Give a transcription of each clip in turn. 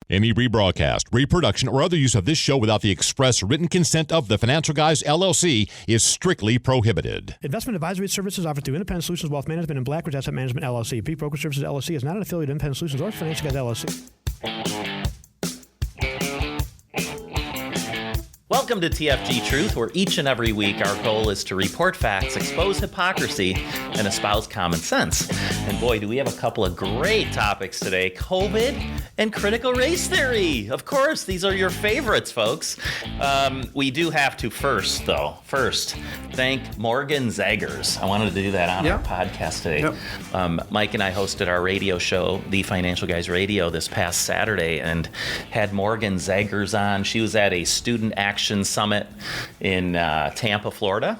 Any rebroadcast, reproduction, or other use of this show without the express written consent of the Financial Guys, LLC is strictly prohibited. Investment advisory services offered through Independent Solutions Wealth Management and Blackridge Asset Management, LLC. Peak Broker Services, LLC is not an affiliate of Independent Solutions or Financial Guys, LLC. Welcome to TFG Truth, where each and every week our goal is to report facts, expose hypocrisy, and espouse common sense. And boy, do we have a couple of great topics today. COVID and critical race theory. Of course, these are your favorites, folks. We do have to first thank Morgan Zagers. I wanted to do that on our podcast today. Mike and I hosted our radio show, The Financial Guys Radio, this past Saturday, and had Morgan Zagers on. She was at a student action summit in Tampa, Florida.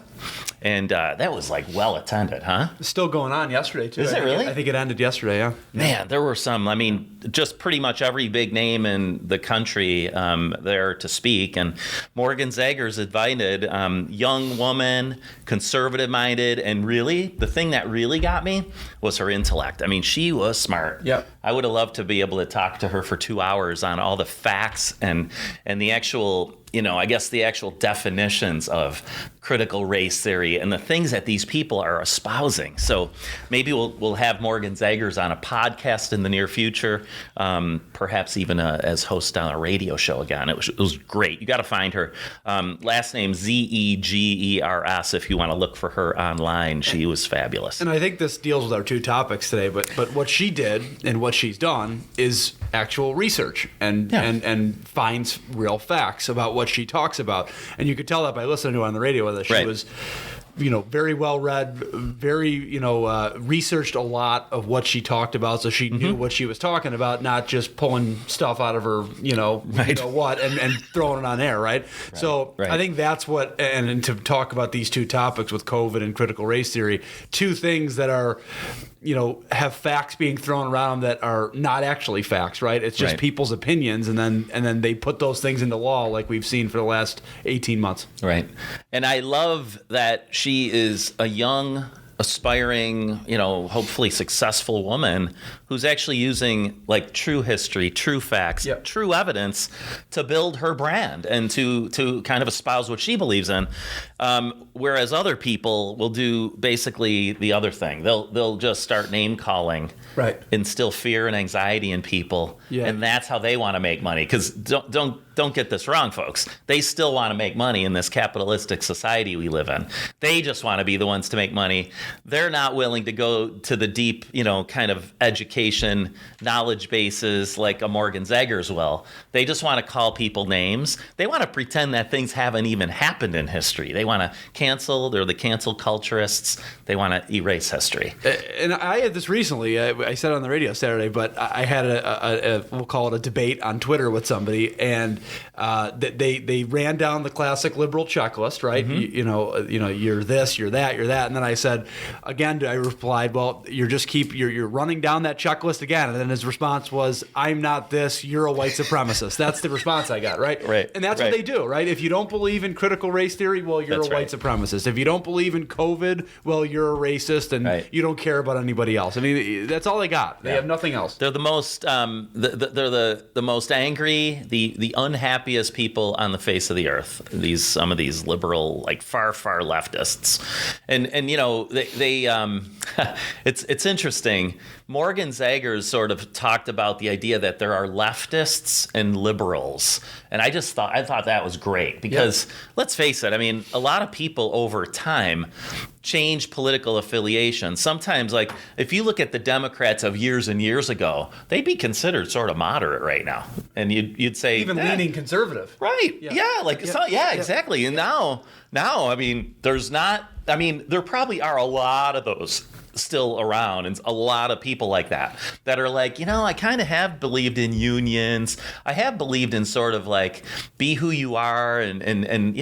And that was like well attended, huh? It's still going on yesterday, too. Is it really? I think it ended yesterday, yeah. Man, there were some, just pretty much every big name in the country there to speak. And Morgan Zagers invited young woman, conservative-minded, and really, the thing that really got me was her intellect. She was smart. Yep. I would have loved to be able to talk to her for 2 hours on all the facts and the actual, the actual definitions of critical race theory and the things that these people are espousing. So maybe we'll have Morgan Zagers on a podcast in the near future, perhaps even as host on a radio show again. It was great. You got to find her. Last name Zegers. If you want to look for her online, she was fabulous. And I think this deals with our two topics today. But what she did and what she's done is actual research and finds real facts about what she talks about. And you could tell that by listening to her on the radio, whether she was very well read, very, researched a lot of what she talked about, so she knew what she was talking about, not just pulling stuff out of her, and throwing it on air, right? So I think that's what, and to talk about these two topics with COVID and critical race theory, two things that are, have facts being thrown around that are not actually facts, right? It's just people's opinions, and then they put those things into law like we've seen for the last 18 months. Right. And I love that she is a young, aspiring, hopefully successful woman who's actually using true history, true facts, true evidence to build her brand and to kind of espouse what she believes in. Whereas other people will do basically the other thing. They'll just start name calling, instill fear and anxiety in people, and that's how they want to make money. Because don't get this wrong, folks. They still want to make money in this capitalistic society we live in. They just want to be the ones to make money. They're not willing to go to the deep, kind of education, knowledge bases like a Morgan Zagers will. They just want to call people names. They want to pretend that things haven't even happened in history. They want to cancel. They're the cancel culturists. They want to erase history. And I had this recently. I said it on the radio Saturday, but I had a we'll call it a debate on Twitter with somebody, and they ran down the classic liberal checklist, right? You're this, you're that, and then I said, again, I replied, well, you're running down that checklist again, and then his response was, I'm not this, you're a white supremacist. That's the response I got, right? Right. And that's what they do, right? If you don't believe in critical race theory, well, you're a white supremacist. If you don't believe in COVID, well, you're a racist, and you don't care about anybody else. That's all they got. They have nothing else. They're the most they're the most angry, the unhappiest people on the face of the earth. Some of these liberal, far leftists, and they it's interesting. Morgan Zagers sort of talked about the idea that there are leftists and liberals, and I thought that was great because let's face it. A lot of people over time change political affiliation. Sometimes, if you look at the Democrats of years and years ago, they'd be considered sort of moderate right now, and you'd say even leaning conservative, right? Exactly. And now, there's not. There probably are a lot of those still around, and a lot of people like that are I kind of have believed in unions. I have believed in sort of be who you are and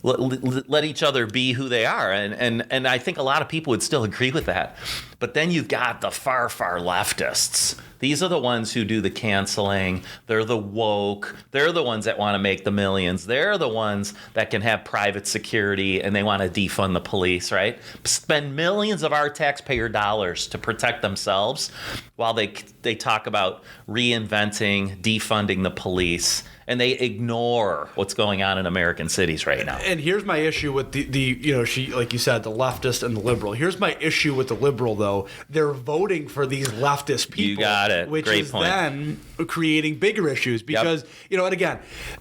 let each other be who they are. And I think a lot of people would still agree with that. But then you've got the far, far leftists. These are the ones who do the canceling. They're the woke. They're the ones that want to make the millions. They're the ones that can have private security, and they want to defund the police, right? Spend millions of our taxpayer dollars to protect themselves while they talk about reinventing, defunding the police. And they ignore what's going on in American cities right now. And here's my issue with the she, like you said, the leftist and the liberal. Here's my issue with the liberal, though. They're voting for these leftist people. You got it. Which Great is point. then creating bigger issues because, and again,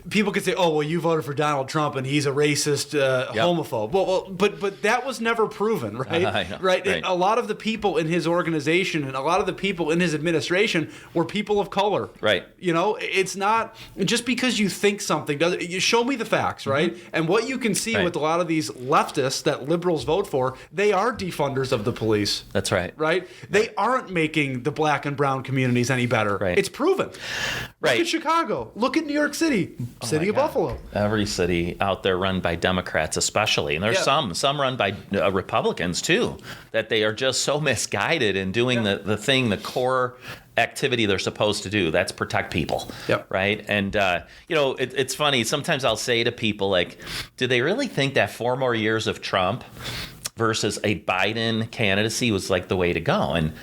people could say, oh, well, you voted for Donald Trump and he's a racist homophobe. Well, but that was never proven, right? Right. And a lot of the people in his organization and a lot of the people in his administration were people of color. Right. It's not just because you think something, you show me the facts, right? Mm-hmm. And what you can see with a lot of these leftists that liberals vote for, they are defunders of the police. That's right. Right? They aren't making the black and brown communities any better. Right. It's proven. Right. Look at Chicago. Look at New York City. City of Buffalo. Every city out there run by Democrats especially. And there's some run by Republicans too, that they are just so misguided in doing the core activity they're supposed to do. That's protect people. Right. And, it's funny. Sometimes I'll say to people, like, do they really think that 4 more years of Trump versus a Biden candidacy was like the way to go? And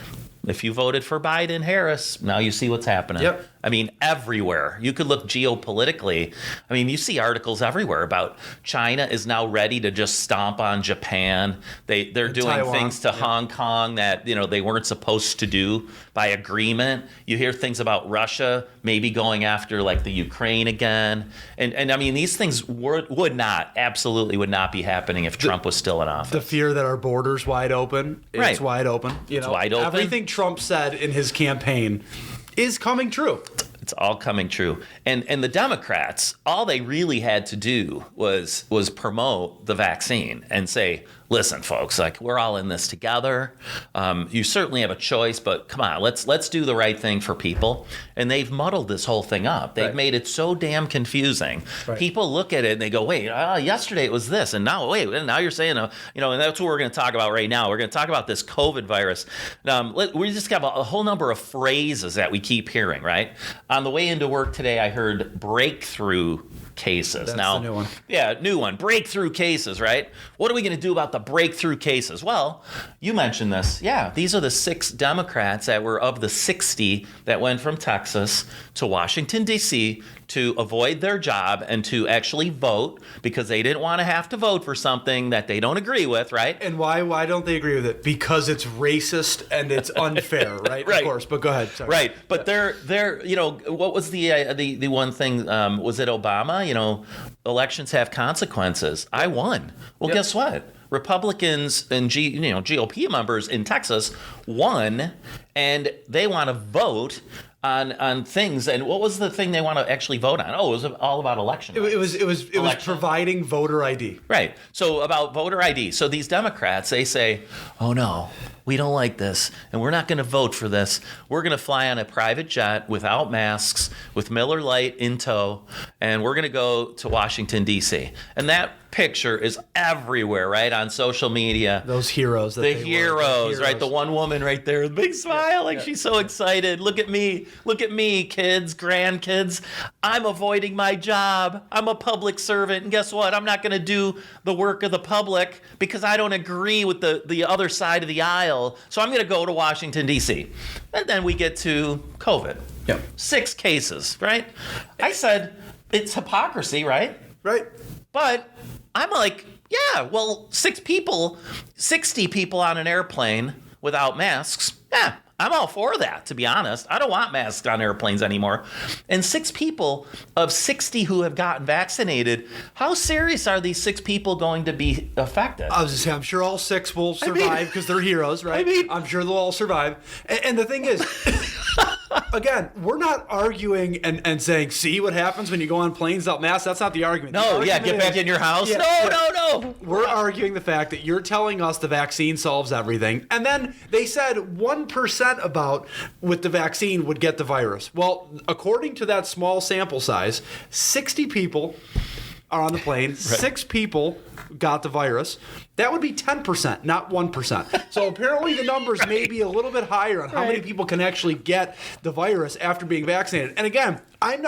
if you voted for Biden, Harris, now you see what's happening. Yep. I mean, everywhere. You could look geopolitically. I mean, you see articles everywhere about China is now ready to just stomp on Japan. They're doing Taiwan. things to Hong Kong that, they weren't supposed to do by agreement. You hear things about Russia maybe going after like the Ukraine again. And I mean, these things absolutely would not be happening if Trump was still in office. The fear that our border's wide open. It's wide open. It's wide open. Everything Trump said in his campaign is coming true. It's all coming true. And the Democrats, all they really had to do was promote the vaccine and say, listen, folks, like, we're all in this together. You certainly have a choice, but come on, let's do the right thing for people. And they've muddled this whole thing up. They've made it so damn confusing. Right. People look at it and they go, wait, yesterday it was this, and now you're saying, and that's what we're going to talk about right now. We're going to talk about this COVID virus. We just have a whole number of phrases that we keep hearing, right? On the way into work today, I heard breakthrough cases. That's now, the new one. Yeah, new one. Breakthrough cases, right? What are we going to do about the breakthrough cases? Well, you mentioned this. Yeah, these are the 6 Democrats that were of the 60 that went from Texas to Washington, D.C. to avoid their job and to actually vote because they didn't want to have to vote for something that they don't agree with, right? And why don't they agree with it? Because it's racist and it's unfair, right? Right. Of course, but go ahead. Sorry. Right, but they're what was the one thing? Was it Obama? Elections have consequences. I won. Well, guess what? Republicans and GOP members in Texas won, and they want to vote on things. And what was the thing they want to actually vote on? Oh, it was all about election. It was providing voter ID. Right. So about voter ID. So these Democrats, they say, oh no, we don't like this, and we're not going to vote for this. We're going to fly on a private jet without masks, with Miller Lite in tow, and we're going to go to Washington, D.C. And that picture is everywhere, right, on social media. Those heroes. The heroes, right? The one woman right there with a big smile, like she's so excited. Look at me, kids, grandkids. I'm avoiding my job. I'm a public servant, and guess what? I'm not going to do the work of the public because I don't agree with the other side of the aisle. So I'm going to go to Washington, D.C. And then we get to COVID. Yep. 6 cases, right? I said it's hypocrisy, right? Right. But I'm like, yeah, well, 60 people on an airplane without masks. Yeah, I'm all for that, to be honest. I don't want masks on airplanes anymore. And 6 people of 60 who have gotten vaccinated, how serious are these 6 people going to be affected? I was just saying, I'm sure all 6 will survive because they're heroes, right? I'm sure they'll all survive. And the thing is, again, we're not arguing and saying, see what happens when you go on planes without masks. That's not the argument. No, get back in your house. Yeah, no. We're arguing the fact that you're telling us the vaccine solves everything. And then they said 1% about with the vaccine would get the virus. Well, according to that small sample size, 60 people are on the plane. 6 people got the virus. That would be 10%, not 1%. So apparently the numbers may be a little bit higher on how many people can actually get the virus after being vaccinated. And again, I'm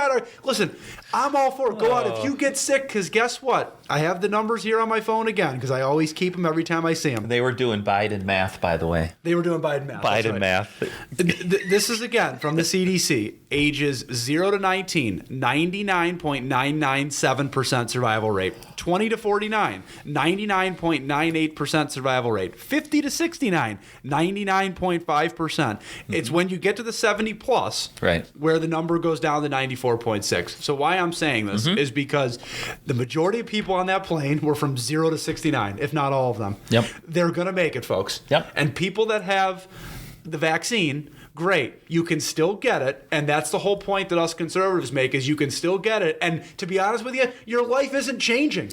all for it. Go out if you get sick, because guess what? I have the numbers here on my phone again, because I always keep them every time I see them. They were doing Biden math, by the way. They were doing Biden math. Biden math. This is, again, from the CDC. Ages 0 to 19, 99.997% survival rate. 20 to 49, 99.98% survival rate. 50 to 69, 99.5%. It's when you get to the 70 plus where the number goes down to 94.6. So why I'm saying this is because the majority of people on that plane were from 0 to 69, if not all of them. Yep. They're going to make it, folks. Yep. And people that have the vaccine, great, you can still get it, and that's the whole point that us conservatives make, is you can still get it, and to be honest with you, your life isn't changing.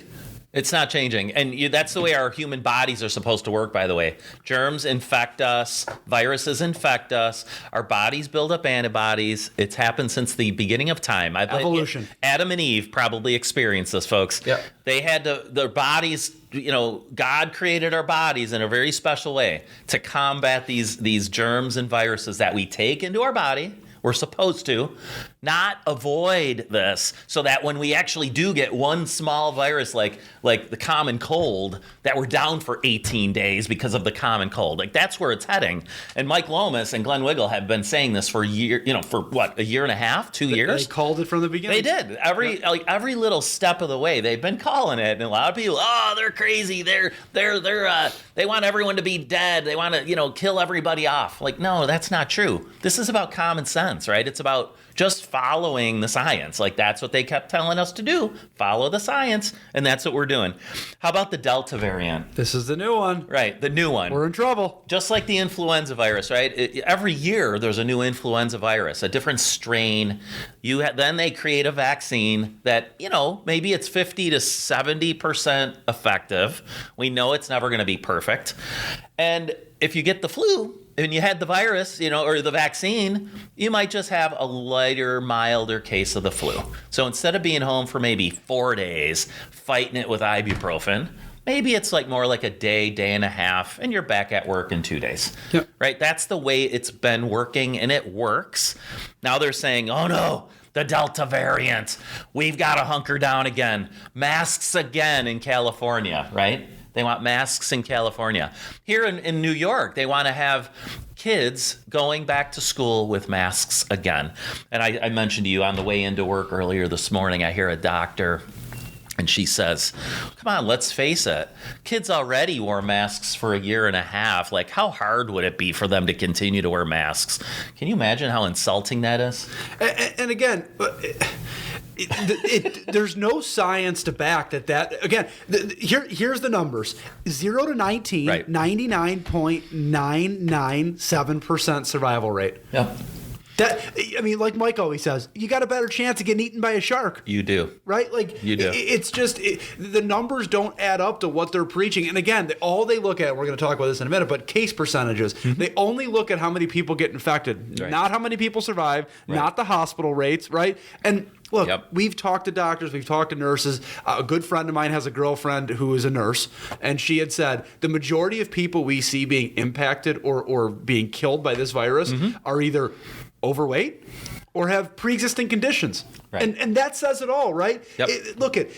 It's not changing. And that's the way our human bodies are supposed to work, by the way. Germs infect us. Viruses infect us. Our bodies build up antibodies. It's happened since the beginning of time. Evolution. Adam and Eve probably experienced this, folks. Yep. They had their bodies, God created our bodies in a very special way to combat these germs and viruses that we take into our body. We're supposed to not avoid this, so that when we actually do get one small virus like the common cold, that we're down for 18 days because of the common cold. Like, that's where it's heading. And Mike Lomas and Glenn Wiggle have been saying this for a year, a year and a half, 2 years. They called it from the beginning. They did. Every little step of the way, they've been calling it. And a lot of people, they're crazy. They want everyone to be dead. They want to, kill everybody off. Like, no, that's not true. This is about common sense, right? It's about just following the science. Like, that's what they kept telling us to do. Follow the science. And that's what we're doing. How about the Delta variant? This is the new one. Right, the new one. We're in trouble. Just like the influenza virus, right? Every year there's a new influenza virus, a different strain. Then they create a vaccine that, maybe it's 50 to 70% effective. We know it's never going to be perfect. And if you get the flu, and you had the virus, or the vaccine, you might just have a lighter, milder case of the flu. So instead of being home for maybe 4 days, fighting it with ibuprofen, maybe it's more like a day and a half, and you're back at work in 2 days. Yep. Right? That's the way it's been working, and it works. Now they're saying, oh no, the Delta variant. We've got to hunker down again. Masks again in California, right? They want masks in California. Here in New York, they want to have kids going back to school with masks again. And I mentioned to you on the way into work earlier this morning, I hear a doctor, and she says, come on, let's face it. Kids already wore masks for a year and a half. Like, how hard would it be for them to continue to wear masks? Can you imagine how insulting that is? And again, there's no science to back that. Again, here's the numbers. 0 to 19, right. 99.997% survival rate. Yep. Like Mike always says, you got a better chance of getting eaten by a shark. You do. Right? You do. It's just, the numbers don't add up to what they're preaching. And again, all they look at, we're going to talk about this in a minute, but case percentages. Mm-hmm. They only look at how many people get infected, right. Not how many people survive, right. Not the hospital rates, right? And look, We've talked to doctors, we've talked to nurses. A good friend of mine has a girlfriend who is a nurse, and she had said the majority of people we see being impacted or being killed by this virus are either overweight or have pre-existing conditions. Right. And that says it all, right? Yep.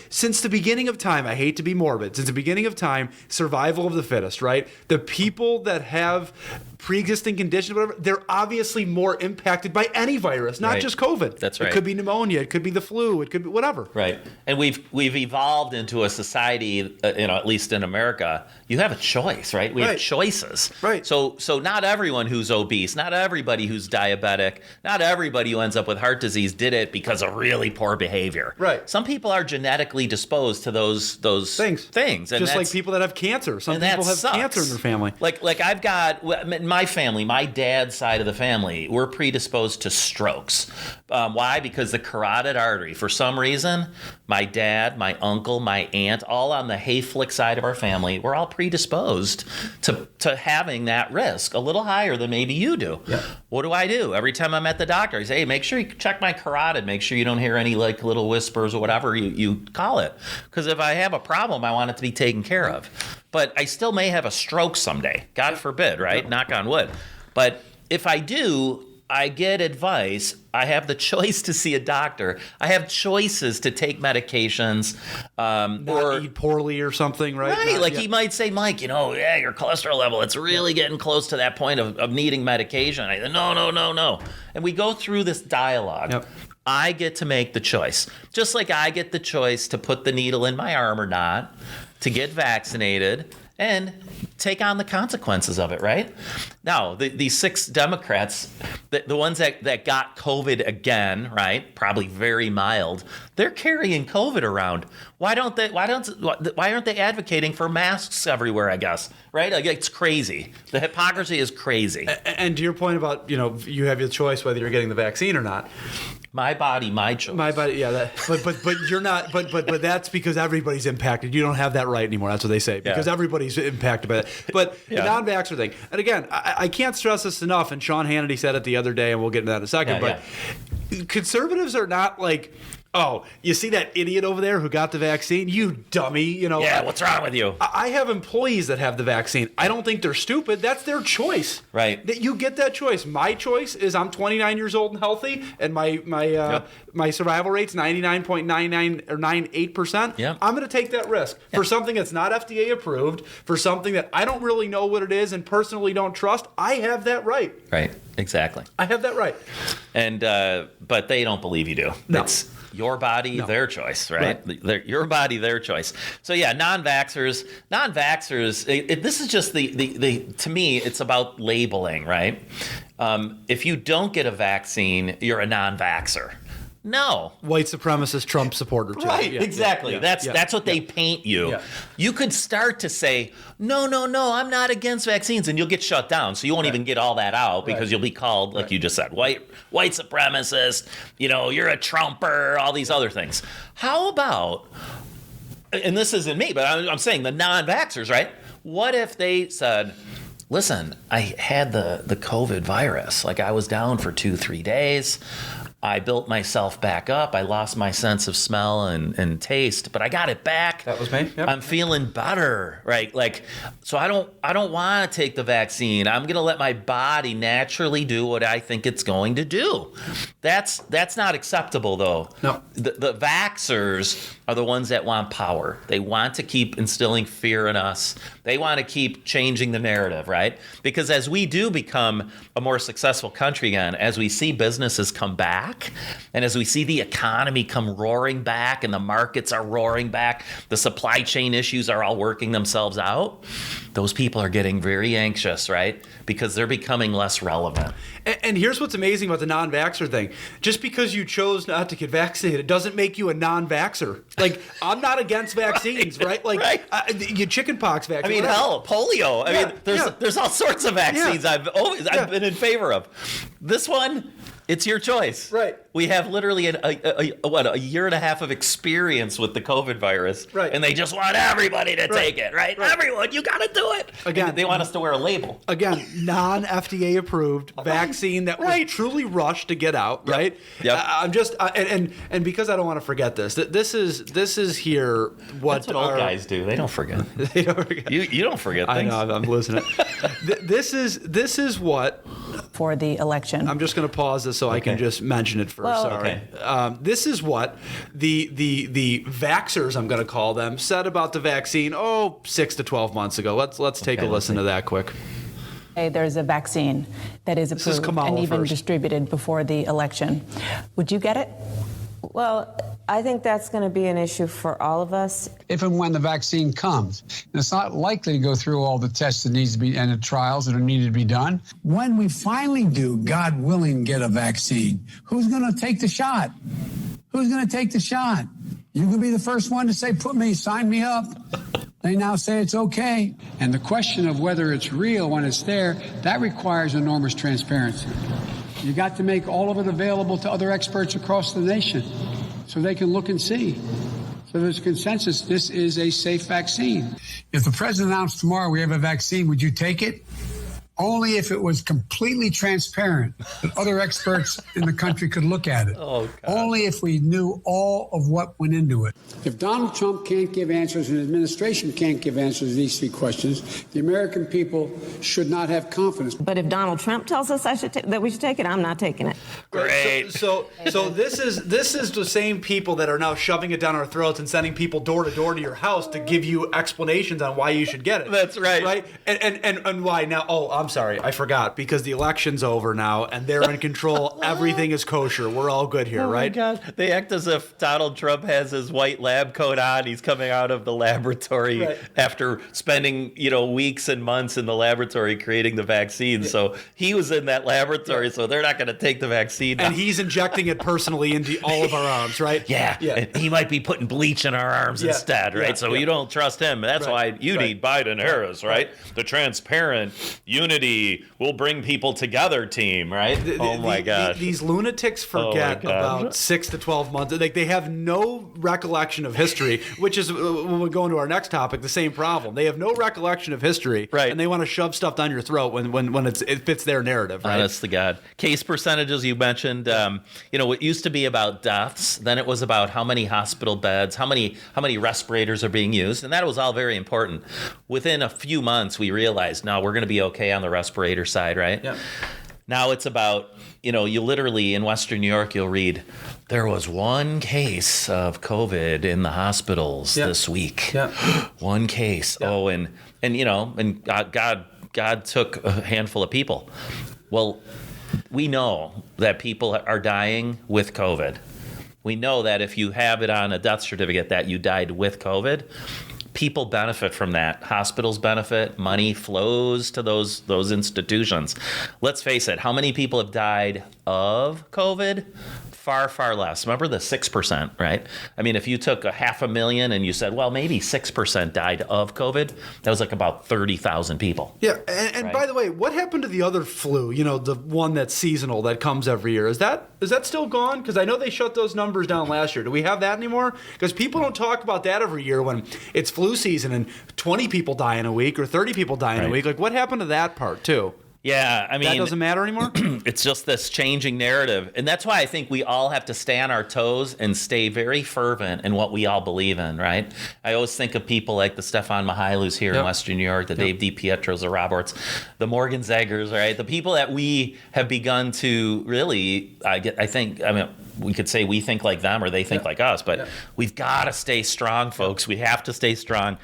Since the beginning of time, I hate to be morbid, since the beginning of time, survival of the fittest, right? The people that have pre-existing conditions, whatever, they're obviously more impacted by any virus, not just COVID. That's right. It could be pneumonia, it could be the flu, it could be whatever. Right. And we've evolved into a society, at least in America, you have a choice, right? We have choices. Right. So not everyone who's obese, not everybody who's diabetic, not everybody who ends up with heart disease did it because of really poor behavior. Right. Some people are genetically disposed to those things. And just like people that have cancer. Some people have cancer in their family. Like I've got my family, my dad's side of the family, we're predisposed to strokes. Why? Because the carotid artery, for some reason, my dad, my uncle, my aunt, all on the Hayflick side of our family, we're all predisposed to having that risk, a little higher than maybe you do. Yeah. What do? Every time I'm at the doctor, I say, hey, make sure you check my carotid. Make sure you don't hear any like little whispers or whatever you call it. Because if I have a problem, I want it to be taken care of. But I still may have a stroke someday. God forbid, right? Knock on wood. But if I do, I get advice. I have the choice to see a doctor. I have choices to take medications, or eat poorly or something, right? Right, he might say, Mike, your cholesterol level, it's really getting close to that point of needing medication. I say, no. And we go through this dialogue. Yep. I get to make the choice. Just like I get the choice to put the needle in my arm or not, to get vaccinated, and take on the consequences of it, right? Now, these 6 Democrats, the ones that got COVID again, right? Probably very mild. They're carrying COVID around. Why aren't they advocating for masks everywhere? I guess, right? Like, it's crazy. The hypocrisy is crazy. And to your point about you have your choice whether you're getting the vaccine or not. My body, my choice. My body, yeah. But you're not. But that's because everybody's impacted. You don't have that right anymore. That's what they say, because everybody's impacted by that. But the non-vaxxer thing, and again, I can't stress this enough. And Sean Hannity said it the other day, and we'll get into that in a second. Conservatives are not like, oh, you see that idiot over there who got the vaccine? You dummy, Yeah, what's wrong with you? I have employees that have the vaccine. I don't think they're stupid. That's their choice. Right. That you get that choice. My choice is I'm 29 years old and healthy, and my survival rate's 99.99 or 98%. Yep. I'm going to take that risk for something that's not FDA approved, for something that I don't really know what it is and personally don't trust. I have that right. Right. Exactly. I have that right. And but they don't believe you do. No. It's your body, their choice, right? Your body, their choice. So yeah, non-vaxxers. This is just the to me, it's about labeling, right? If you don't get a vaccine, you're a non-vaxxer. No. White supremacist Trump supporter. Too. Right, Yeah, exactly. yeah, That's what they paint you. Yeah. You could start to say, no, I'm not against vaccines, and you'll get shut down. So you won't even get all that out because you'll be called, like you just said, white supremacist, you're a Trumper, all these other things. How about, and this isn't me, but I'm saying the non-vaxxers, right? What if they said, listen, I had the COVID virus. Like, I was down for 2-3 days. I built myself back up. I lost my sense of smell and taste, but I got it back. That was me. Yep. I'm feeling better, right? Like, so I don't want to take the vaccine. I'm going to let my body naturally do what I think it's going to do. That's not acceptable, though. No. The vaxxers are the ones that want power. They want to keep instilling fear in us. They want to keep changing the narrative, right? Because as we do become a more successful country again, as we see businesses come back, and as we see the economy come roaring back and the markets are roaring back, the supply chain issues are all working themselves out, those people are getting very anxious, right? Because they're becoming less relevant. And here's what's amazing about the non-vaxxer thing. Just because you chose not to get vaccinated doesn't make you a non-vaxxer. Like, I'm not against vaccines, right? Like, you chickenpox vaccine. I mean, hell, polio. I mean, there's all sorts of vaccines I've been in favor of. This one, it's your choice. Right. We have literally a year and a half of experience with the COVID virus. Right. And they just want everybody to take it, right? Everyone, you got to do it. Again, and they want us to wear a label. Again, non-FDA approved vaccine that was truly rushed to get out, right? Yep. I'm just and because I don't want to forget this. This is here what That's what old guys do. They don't forget. They don't forget. You don't forget things. I know. I'm losing it. This is what for the election. I'm just going to pause this so I can just mention it first. Sorry. Okay. This is what the vaxxers, I'm going to call them, said about the vaccine 6 to 12 months ago. Let's take a listen to that quick. There's a vaccine that is approved and even distributed before the election. Would you get it? Well, I think that's going to be an issue for all of us. If and when the vaccine comes, and it's not likely to go through all the tests that needs to be and the trials that are needed to be done. When we finally do, God willing, get a vaccine, who's going to take the shot? Who's going to take the shot? You can be the first one to say, sign me up. They now say it's okay. And the question of whether it's real when it's there, that requires enormous transparency. You got to make all of it available to other experts across the nation so they can look and see. So there's consensus, this is a safe vaccine. If the president announced tomorrow we have a vaccine, would you take it? Only if it was completely transparent that other experts in the country could look at it. Oh, God. Only if we knew all of what went into it. If Donald Trump can't give answers and the administration can't give answers to these three questions, the American people should not have confidence. But if Donald Trump tells us that we should take it, I'm not taking it. Great. So this is the same people that are now shoving it down our throats and sending people door to door to your house to give you explanations on why you should get it. That's right. Right? And why now? Oh, I'm sorry, I forgot, because the election's over now and they're in control. Everything is kosher. We're all good here, right? Oh my God. They act as if Donald Trump has his white lab coat on. He's coming out of the laboratory after spending, weeks and months in the laboratory creating the vaccine. Yeah. So he was in that laboratory, so they're not going to take the vaccine. And he's injecting it personally into all of our arms, right? Yeah. And he might be putting bleach in our arms instead, right? So you don't trust him. That's why you need Biden-Harris, right? The transparent unity will bring people together team, right? Oh my God. These lunatics forget about 6 to 12 months. They have no recollection of history, which is, when we go into our next topic, the same problem. They have no recollection of history, right? And they want to shove stuff down your throat when it fits their narrative, right? Honest to God. Case percentages you mentioned, it used to be about deaths. Then it was about how many hospital beds, how many respirators are being used, and that was all very important. Within a few months, we realized, no, we're going to be okay on the respirator side, right? Yeah. Now it's about, you literally in Western New York, you'll read, there was one case of COVID in the hospitals this week. Yeah. One case. Yeah. Oh, and God took a handful of people. Well, we know that people are dying with COVID. We know that if you have it on a death certificate that you died with COVID, people benefit from that. Hospitals benefit. Money flows to those institutions. Let's face it. How many people have died of COVID? Far, far less. Remember the 6%, right? I mean, if you took 500,000 and you said, well, maybe 6% died of COVID, that was like about 30,000 people. Yeah, and by the way, what happened to the other flu? The one that's seasonal that comes every year. Is that still gone? Because I know they shut those numbers down last year. Do we have that anymore? Because people don't talk about that every year when it's flu season and 20 people die in a week or 30 people die in a week. Like, what happened to that part too? Yeah, I mean, that doesn't matter anymore? It's just this changing narrative. And that's why I think we all have to stay on our toes and stay very fervent in what we all believe in, right? I always think of people like the Stefan Mihailus here in Western New York, the Dave DiPietros, the Roberts, the Morgan Zaggers, right? The people that we have begun to really, we could say we think like them or they think like us, but we've got to stay strong, folks. We have to stay strong.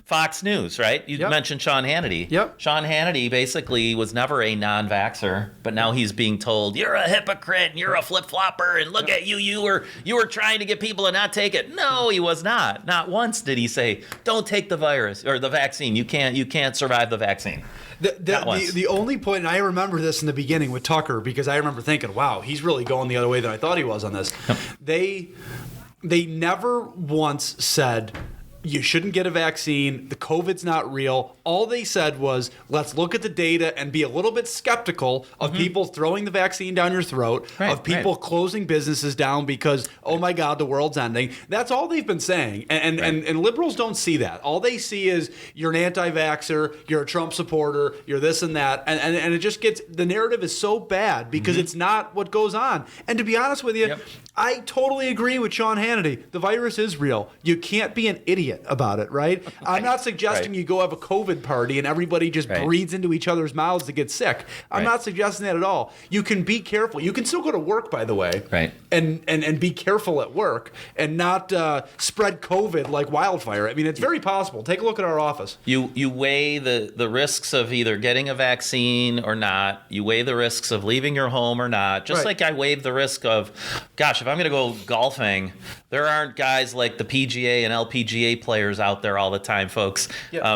Fox News, right? You mentioned Sean Hannity. Yep. Sean Hannity basically was never a non-vaxxer, but now he's being told, you're a hypocrite and you're a flip-flopper and look at you. You were trying to get people to not take it. No, he was not. Not once did he say, don't take the virus or the vaccine. You can't survive the vaccine. The only point, and I remember this in the beginning with Tucker, because I remember thinking, wow, he's really going the other way than I thought he was on this. They never once said, you shouldn't get a vaccine. The COVID's not real. All they said was, let's look at the data and be a little bit skeptical of people throwing the vaccine down your throat, of people closing businesses down because, oh my God, the world's ending. That's all they've been saying. And liberals don't see that. All they see is you're an anti-vaxxer, you're a Trump supporter, you're this and that. And it just gets, the narrative is so bad because it's not what goes on. And to be honest with you, I totally agree with Sean Hannity. The virus is real. You can't be an idiot about it, right? I'm not suggesting you go have a COVID party and everybody just breathes into each other's mouths to get sick. I'm not suggesting that at all. You can be careful. You can still go to work, by the way, and be careful at work and not spread COVID like wildfire. I mean, it's very possible. Take a look at our office. You weigh the risks of either getting a vaccine or not. You weigh the risks of leaving your home or not. Just like I weighed the risk of, gosh, if I'm going to go golfing, there aren't guys like the PGA and LPGA players out there all the time, folks.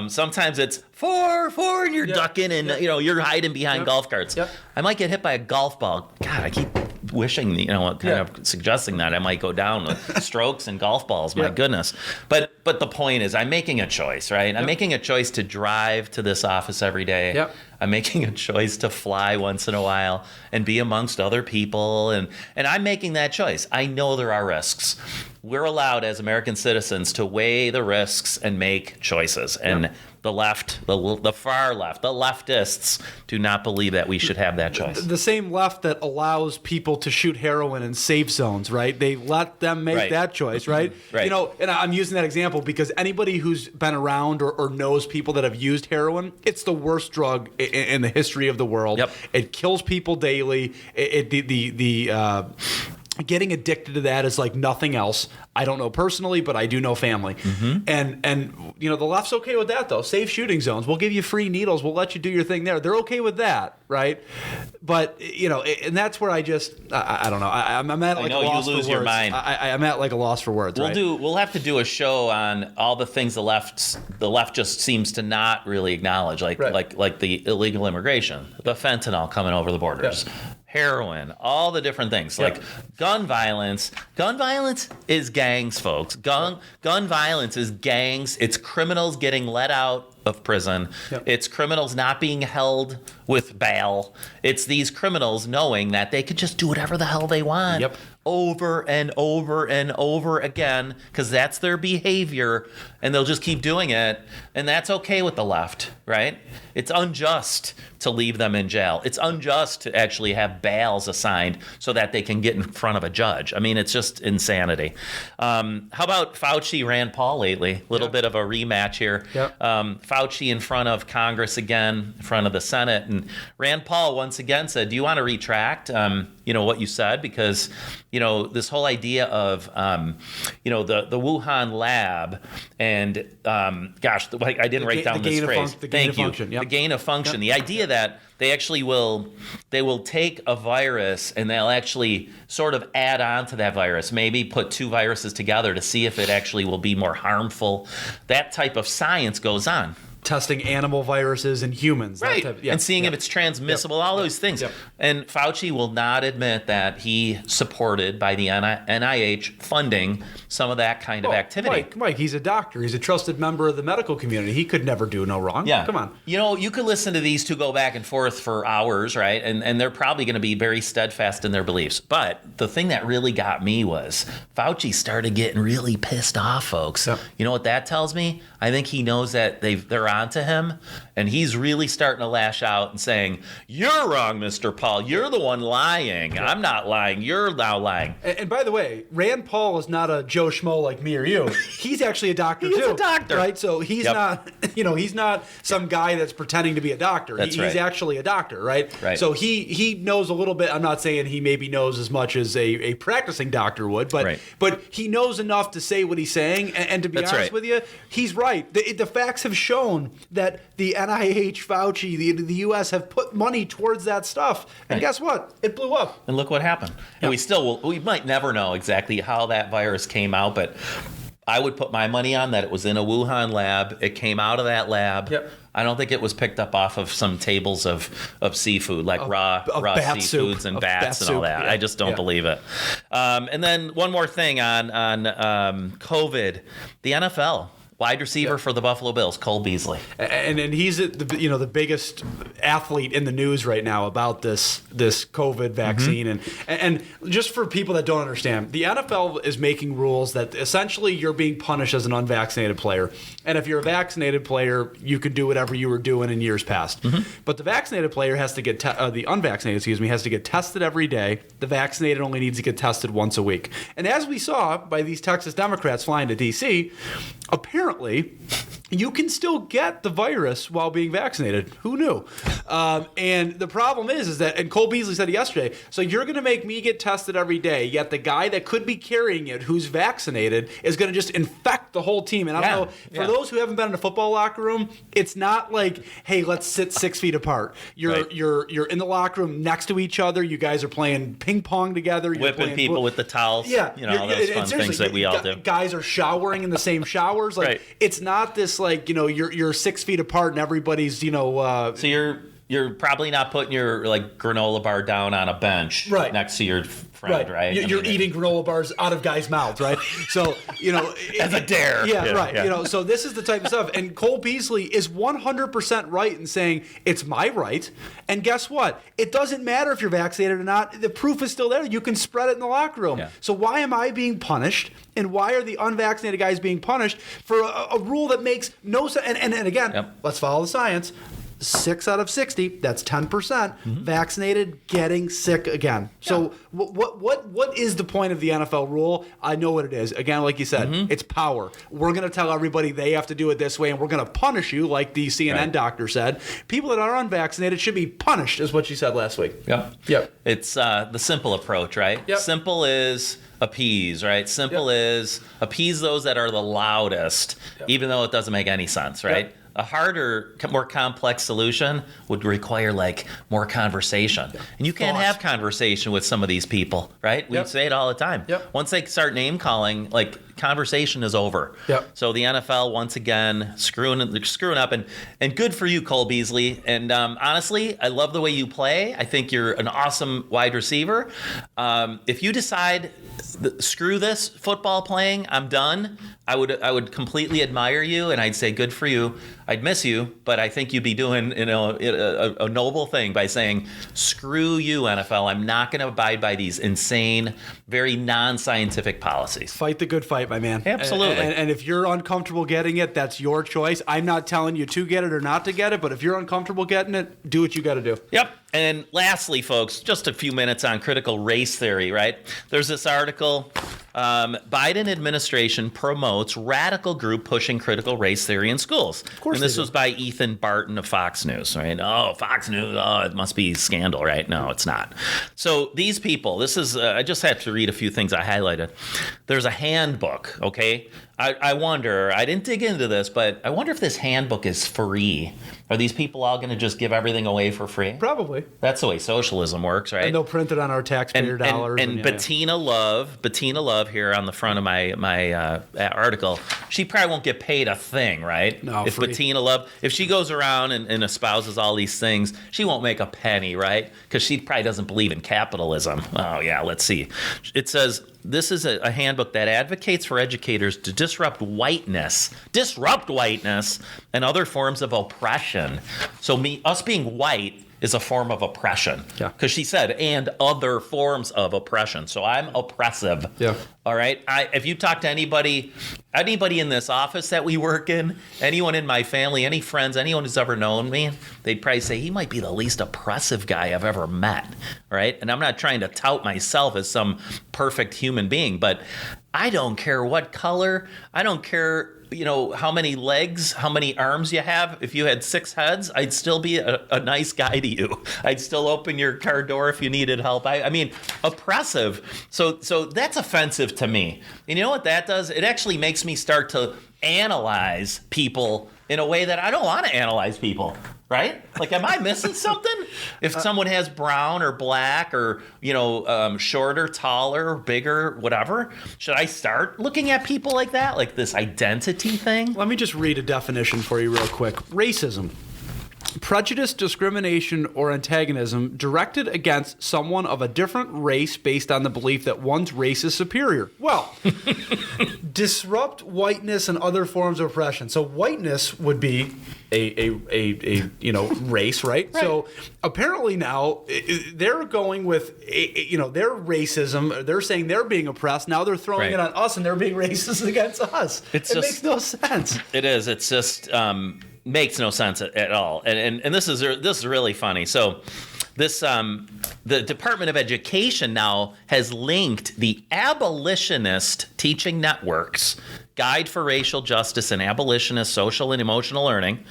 Sometimes it's four, and you're ducking and you're hiding behind golf carts. I might get hit by a golf ball. God, I keep wishing, kind of suggesting that I might go down with strokes and golf balls. My goodness. But the point is, I'm making a choice, right? I'm making a choice to drive to this office every day. I'm making a choice to fly once in a while and be amongst other people. And I'm making that choice. I know there are risks. We're allowed as American citizens to weigh the risks and make choices. And the left, the far left, the leftists do not believe that we should have that choice. The same left that allows people to shoot heroin in safe zones, right? They let them make that choice, right? Right. You know, and I'm using that example because anybody who's been around or knows people that have used heroin, it's the worst drug in the history of the world. Yep. It kills people daily. Getting addicted to that is like nothing else. I don't know personally, but I do know family. And you know, the left's okay with that though. Safe shooting zones. We'll give you free needles. We'll let you do your thing there. They're okay with that, right? But you know, and that's where I don't know. I'm at like a loss for words. Your mind. I'm at like a loss for words. We'll have to do a show on all the things the left just seems to not really acknowledge, like the illegal immigration, the fentanyl coming over the borders. Yeah. Heroin, all the different things, like gun violence. Gun violence is gangs, folks. Gun violence is gangs. It's criminals getting let out of prison. Yep. It's criminals not being held with bail. It's these criminals knowing that they could just do whatever the hell they want over and over and over again because that's their behavior, and they'll just keep doing it, and that's okay with the left, right? It's unjust to leave them in jail. It's unjust to actually have bails assigned so that they can get in front of a judge. I mean, it's just insanity. How about Fauci, Rand Paul lately? A little bit of a rematch here. Fauci in front of Congress again, in front of the Senate, and Rand Paul once again said, do you want to retract what you said? Because this whole idea of the Wuhan lab and I didn't write down this phrase. Thank you. The gain of function. The idea that they actually will take a virus and they'll actually sort of add on to that virus, maybe put two viruses together to see if it actually will be more harmful. That type of science goes on. Testing animal viruses in humans. Right. And seeing if it's transmissible, all those things. And Fauci will not admit that he supported by the NIH funding some of that kind of activity. Mike, he's a doctor. He's a trusted member of the medical community. He could never do no wrong. Yeah. Come on. You could listen to these two go back and forth for hours, right? And they're probably going to be very steadfast in their beliefs. But the thing that really got me was Fauci started getting really pissed off, folks. Yeah. You know what that tells me? I think he knows that they're onto him, and he's really starting to lash out and saying, "You're wrong, Mr. Paul. You're the one lying. Yeah. I'm not lying. You're now lying." And by the way, Rand Paul is not a Joe Schmo like me or you. He's actually a doctor too. He's a doctor, right? So he's not, he's not some guy that's pretending to be a doctor. He's actually a doctor, right? Right. So he knows a little bit. I'm not saying he maybe knows as much as a practicing doctor would, but he knows enough to say what he's saying. And to be honest with you, he's right. The facts have shown that the NIH, Fauci, the U.S. have put money towards that stuff. And guess what? It blew up. And look what happened. And we might never know exactly how that virus came out, but I would put my money on that it was in a Wuhan lab. It came out of that lab. Yep. I don't think it was picked up off of some tables of seafood, like raw seafoods and bats and all that. I just don't believe it. And then one more thing on COVID. The NFL. Wide receiver for the Buffalo Bills, Cole Beasley, and he's the biggest athlete in the news right now about this COVID vaccine, and just for people that don't understand, the NFL is making rules that essentially you're being punished as an unvaccinated player, and if you're a vaccinated player, you can do whatever you were doing in years past. But the vaccinated player has to get the unvaccinated, has to get tested every day. The vaccinated only needs to get tested once a week, and as we saw by these Texas Democrats flying to D.C., apparently you can still get the virus while being vaccinated. Who knew? And the problem is that, and Cole Beasley said it yesterday, so you're going to make me get tested every day, yet the guy that could be carrying it, who's vaccinated, is going to just infect the whole team. And I don't know, for those who haven't been in a football locker room, it's not like, hey, let's sit 6 feet apart. You're in the locker room next to each other. You guys are playing ping pong together. You're whipping people with the towels. Yeah. All those fun things that we all do. Guys are showering in the same showers. It's not this you're 6 feet apart and everybody's So you're probably not putting your like granola bar down on a bench next to your friend, right? You're eating granola bars out of guys' mouths, right? So, as a dare. Yeah, right. Yeah. So this is the type of stuff. And Cole Beasley is 100% right in saying it's my right. And guess what? It doesn't matter if you're vaccinated or not. The proof is still there. You can spread it in the locker room. Yeah. So why am I being punished? And why are the unvaccinated guys being punished for a rule that makes no sense? And again, let's follow the science. 6 out of 60, that's 10% vaccinated getting sick again. So what is the point of the NFL rule? I know what it is. Again, like you said, it's power. We're going to tell everybody they have to do it this way, and we're going to punish you, like the CNN doctor said. People that are unvaccinated should be punished, is what she said last week. Yep. It's the simple approach, right? Yep. Simple is appease, right? Simple is appease those that are the loudest, even though it doesn't make any sense, right? Yep. A harder, more complex solution would require like more conversation. And you can't have conversation with some of these people, right? We say it all the time. Once they start name calling, like conversation is over. So the NFL once again screwing up, and good for you, Cole Beasley. And honestly, I love the way you play. I think you're an awesome wide receiver. If you decide screw this football playing, I'm done, I would completely admire you, and I'd say good for you. I'd miss you, but I think you'd be doing a noble thing by saying, screw you, NFL. I'm not going to abide by these insane, very non-scientific policies. Fight the good fight, my man. Absolutely. And if you're uncomfortable getting it, that's your choice. I'm not telling you to get it or not to get it, but if you're uncomfortable getting it, do what you got to do. Yep. And lastly, folks, just a few minutes on critical race theory, right? There's this article, Biden administration promotes radical group pushing critical race theory in schools. Of course. And this was by Ethan Barton of Fox News, right? Oh, Fox News, it must be scandal, right? No, it's not. So these people, this is, I just had to read a few things I highlighted. There's a handbook, okay? I wonder, I didn't dig into this, but I wonder if this handbook is free. Are these people all going to just give everything away for free? Probably. That's the way socialism works, right? And they'll print it on our taxpayer dollars. And Bettina Love here on the front of my article, she probably won't get paid a thing, right? No, if free. Bettina Love, if she goes around and espouses all these things, she won't make a penny, right? Because she probably doesn't believe in capitalism. Oh, yeah, let's see. It says, this is a handbook that advocates for educators to disrupt whiteness and other forms of oppression. So us being white is a form of oppression. Yeah. Because she said, and other forms of oppression. So I'm oppressive. Yeah. All right. If you talk to anybody in this office that we work in, anyone in my family, any friends, anyone who's ever known me, they'd probably say he might be the least oppressive guy I've ever met. Right. And I'm not trying to tout myself as some perfect human being, but I don't care what color. I don't care, how many legs, how many arms you have. If you had 6 heads, I'd still be a nice guy to you. I'd still open your car door if you needed help. I mean, oppressive. So that's offensive to me. And you know what that does? It actually makes me start to analyze people in a way that I don't want to analyze people. Right? Like, am I missing something? If someone has brown or black or, shorter, taller, bigger, whatever, should I start looking at people like that? Like this identity thing? Let me just read a definition for you real quick. Racism. Prejudice, discrimination, or antagonism directed against someone of a different race based on the belief that one's race is superior. Well, disrupt whiteness and other forms of oppression. So whiteness would be a race, right? So apparently now they're going with their racism. They're saying they're being oppressed. Now they're throwing it on us, and they're being racist against us. It makes no sense. It is. It's just makes no sense at all. And this is really funny. So this the Department of Education now has linked the abolitionist teaching networks Guide for Racial Justice and Abolitionist Social and Emotional Learning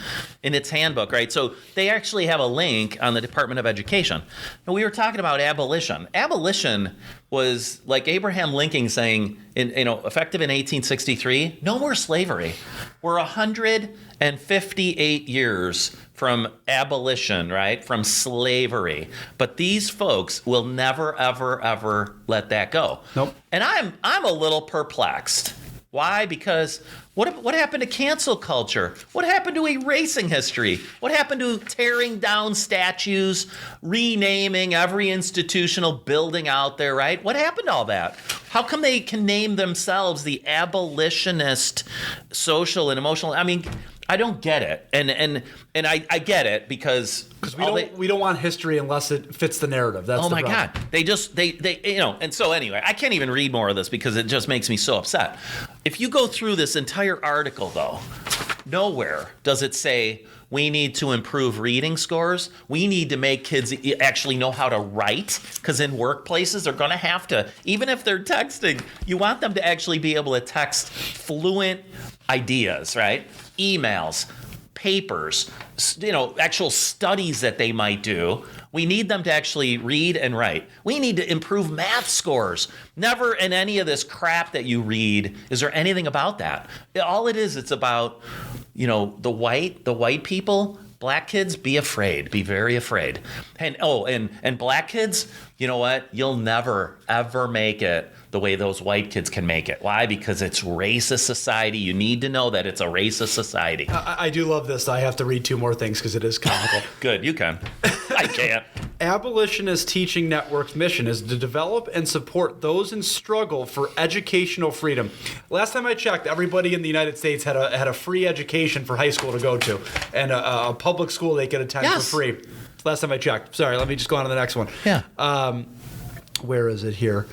in its handbook, right? So they actually have a link on the Department of Education. And we were talking about abolition. Abolition was like Abraham Lincoln saying, effective in 1863, no more slavery. We're 158 years from abolition, right? From slavery. But these folks will never, ever, ever let that go. Nope. And I'm a little perplexed. Why? Because what happened to cancel culture? What happened to erasing history? What happened to tearing down statues, renaming every institutional building out there, right? What happened to all that? How come they can name themselves the abolitionist social and emotional? I mean, I don't get it. And I get it because we don't want history unless it fits the narrative. That's my God. They and so anyway, I can't even read more of this because it just makes me so upset. If you go through this entire article though, nowhere does it say we need to improve reading scores. We need to make kids actually know how to write, because in workplaces they're going to have to, even if they're texting, you want them to actually be able to text fluent ideas, right? Emails, papers, actual studies that they might do. We need them to actually read and write. We need to improve math scores. Never in any of this crap that you read is there anything about that. All it is, it's about, the white people. Black kids, be afraid. Be very afraid. And black kids, you know what? You'll never, ever make it the way those white kids can make it. Why? Because it's racist society. You need to know that it's a racist society. I do love this. I have to read two more things because it is comical. Good, you can. I can't. Abolitionist Teaching Network's mission is to develop and support those in struggle for educational freedom. Last time I checked, everybody in the United States had a free education for high school to go to, and a public school they could attend for free. Last time I checked. Sorry, let me just go on to the next one. Yeah. Where is it here?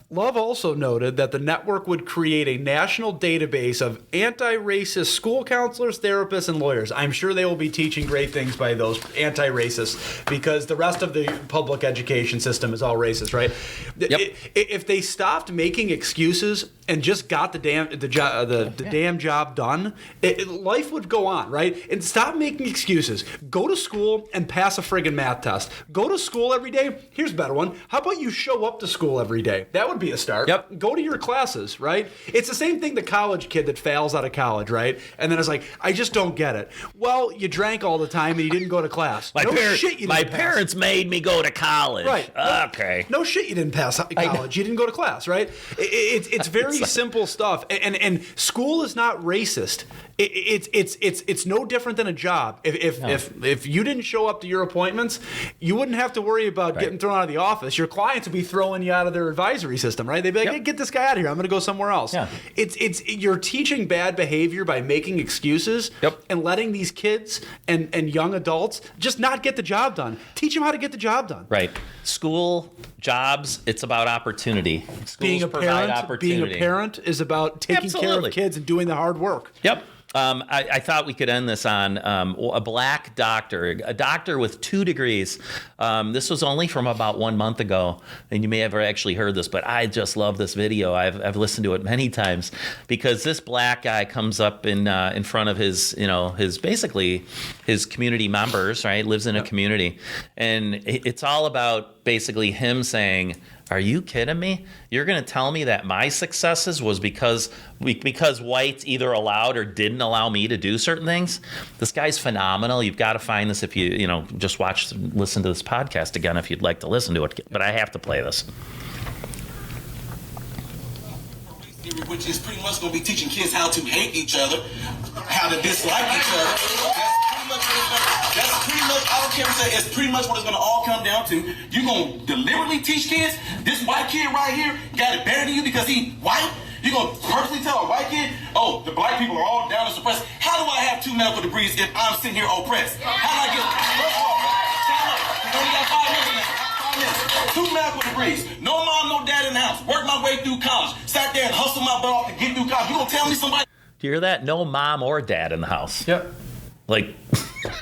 Love also noted that the network would create a national database of anti-racist school counselors, therapists, and lawyers. I'm sure they will be teaching great things by those anti-racists, because the rest of the public education system is all racist, right? Yep. If they stopped making excuses and just got the damn job done, life would go on, right? And stop making excuses. Go to school and pass a friggin' math test. Go to school every day. Here's a better one. How about you show up to school every day? That would be a start. Yep. Go to your classes, right? It's the same thing, the college kid that fails out of college, right? And then it's like, I just don't get it. Well, you drank all the time and you didn't go to class. My parents made me go to college. Right. Okay. No shit, you didn't pass college. You didn't go to class, right? It's very simple stuff. And school is not racist. It's no different than a job. If you didn't show up to your appointments, you wouldn't have to worry about getting thrown out of the office. Your clients would be throwing you out of their advisory system, right? They'd be like, hey, get this guy out of here. I'm going to go somewhere else. Yeah. You're teaching bad behavior by making excuses and letting these kids and young adults just not get the job done. Teach them how to get the job done. Right. School, jobs, it's about opportunity. Schools being a parent is about taking care of kids and doing the hard work. Yep. I thought we could end this on a black doctor, a doctor with 2 degrees. This was only from about 1 month ago, and you may have actually heard this, but I just love this video. I've listened to it many times, because this black guy comes up in front of his basically his community members, right? Lives in a community, and it's all about basically him saying, are you kidding me? You're going to tell me that my successes was because whites either allowed or didn't allow me to do certain things? This guy's phenomenal. You've got to find this if you just listen to this podcast again if you'd like to listen to it. But I have to play this. Which is pretty much going to be teaching kids how to hate each other, how to dislike each other. That's pretty much, I don't care what you say, it's pretty much what it's going to all come down to. You're going to deliberately teach kids, this white kid right here got it better than you because he white? You're going to purposely tell a white kid, oh, the black people are all down and suppressed. How do I have 2 medical degrees if I'm sitting here oppressed? How do I get, first of all, you only got 5 minutes now. 2 medical degrees. No mom, no dad in the house. Worked my way through college. Sat there and hustled my butt off to get through college. You going to tell me somebody? Do you hear that? No mom or dad in the house. Yep. Like,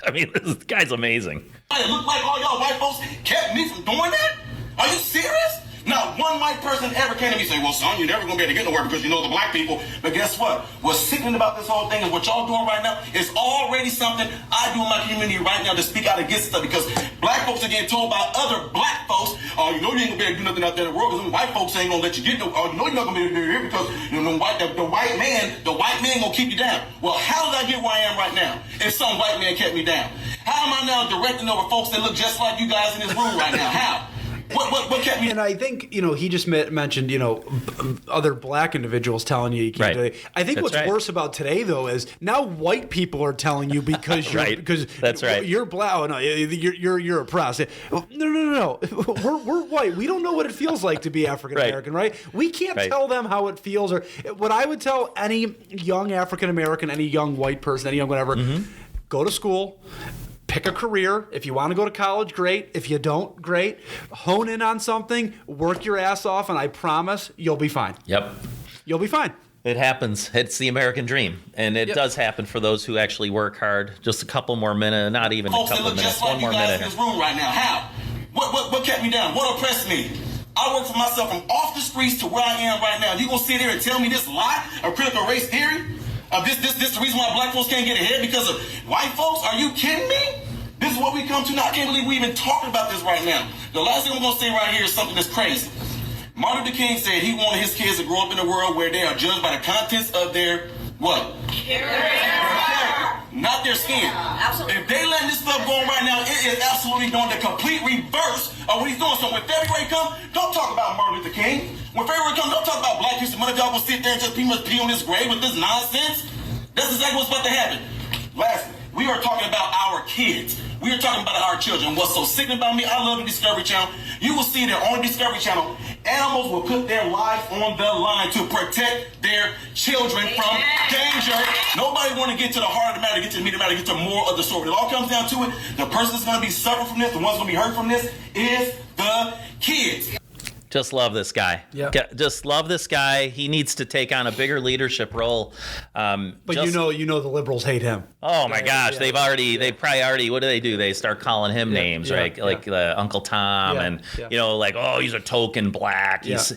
I mean, this guy's amazing. It looked like all y'all white folks kept me from doing that? Are you serious? Not one white person ever came to me and say, well, son, you're never going to be able to get nowhere because you know the black people. But guess what? What's sickening about this whole thing is what y'all doing right now is already something I do in my community right now to speak out against stuff, because black folks are getting told by other black folks, oh, you know you ain't going to be able to do nothing out there in the world because white folks ain't going to let you get no, oh, you know you're not going to be able to do it here because the white man going to keep you down. Well, how did I get where I am right now if some white man kept me down? How am I now directing over folks that look just like you guys in this room right now? How? What kept me? And I think, he just mentioned, other black individuals telling you can't do it. I think what's worse about today, though, is now white people are telling you because you're because you're black. Oh, no, you're oppressed. No. We're white. We don't know what it feels like to be African American, right? We can't tell them how it feels. Or what I would tell any young African American, any young white person, any young whatever, go to school. Pick a career. If you want to go to college, great. If you don't, great. Hone in on something, work your ass off, and I promise you'll be fine. Yep. You'll be fine. It happens. It's the American dream. And it does happen for those who actually work hard. Just a couple more minutes, not even a couple of minutes. One more minute. In this room right now. How? What kept me down? What oppressed me? I work for myself from off the streets to where I am right now. You gonna sit here and tell me this lie of critical race theory? This the reason why black folks can't get ahead because of white folks? Are you kidding me? This is what we come to now. I can't believe we even talking about this right now. The last thing I'm going to say right here is something that's crazy. Martin Luther King said he wanted his kids to grow up in a world where they are judged by the contents of their what? Character. Not their skin. Absolutely. If they letting this stuff go on right now, it is absolutely going the complete reverse of what he's doing. So when February comes, don't talk about Martin Luther King. When February comes, don't talk about Black History Month. Y'all will sit there and just pretty much pee on this grave with this nonsense. That's exactly what's about to happen. Lastly, we are talking about our kids. We are talking about our children. What's so sickening about me, I love the Discovery Channel. You will see that on the Discovery Channel, animals will put their lives on the line to protect their children from danger. Nobody want to get to the heart of the matter, get to the meat of the matter, get to more of the story. It all comes down to it. The person that's going to be suffering from this, the one's going to be hurt from this, is the kids. Just love this guy. Yep. Just love this guy. He needs to take on a bigger leadership role. But the liberals hate him. Oh my gosh, they probably already. What do? They start calling him names, right? Like Uncle Tom, and like, oh, he's a token black. He's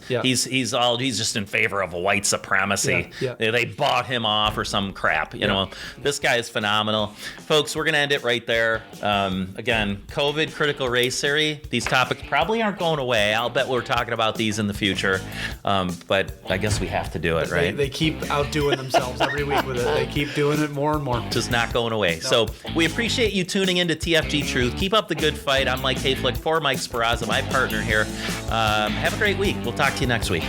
just in favor of white supremacy. They bought him off or some crap. You know, this guy is phenomenal, folks. We're gonna end it right there. Again, COVID, critical race theory. These topics probably aren't going away. I'll bet we're talking about these in the future, but I guess we have to do it, right? They keep outdoing themselves every week with it. They keep doing it more and more. Just not going away. No. So we appreciate you tuning into TFG Truth. Keep up the good fight. I'm Mike Hayflick for Mike Speraza, my partner here. Have a great week. We'll talk to you next week.